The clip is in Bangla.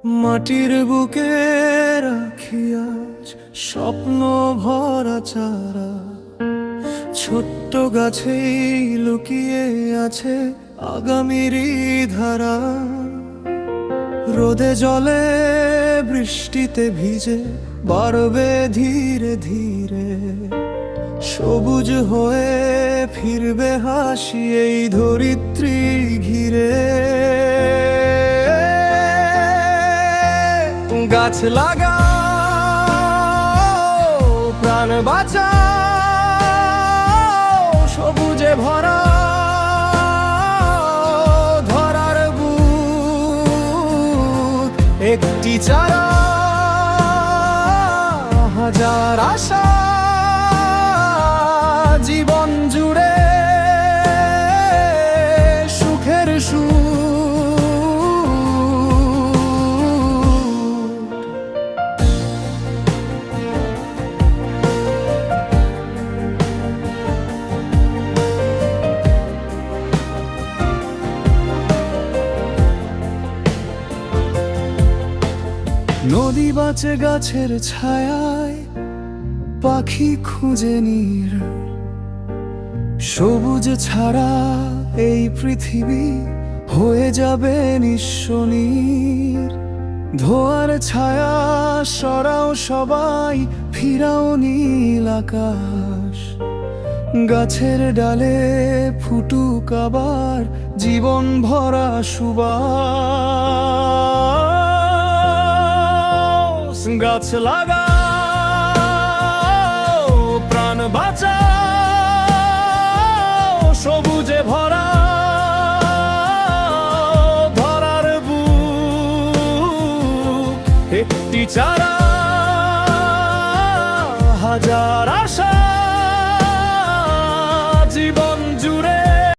মাটির বুকে রাখি আজ স্বপ্ন ভরা চারা, ছোট্ট গাছেই লুকিয়ে আছে আগামীরই ধারা। রোদে জলে বৃষ্টিতে ভিজে বাড়বে ধীরে ধীরে, সবুজ হয়ে ফিরবে হাসি এই ধরিত্রী ঘিরে। গাছ লাগাও, প্রাণ বাঁচাও, সবুজে ভরা ধরার বুক। একটি চারা, হাজার আশা, জীবন জুড়ে সুখের সুর। নদী বাঁচে গাছের ছায়ায়, পাখি খুঁজে নীর। সবুজ ছাড়া এই পৃথিবী হয়ে যাবে নিঃস্ব নীর। ধোয়ার ছায়া সরাও সবাই, ফিরাও নীল আকাশ। গাছের ডালে ফুটুক আবার জীবন ভরা সুবাস। গাছ লাগাও, প্রাণ বাঁচাও, সবুজে ভরা ধরার বুক। একটি চারা, হাজার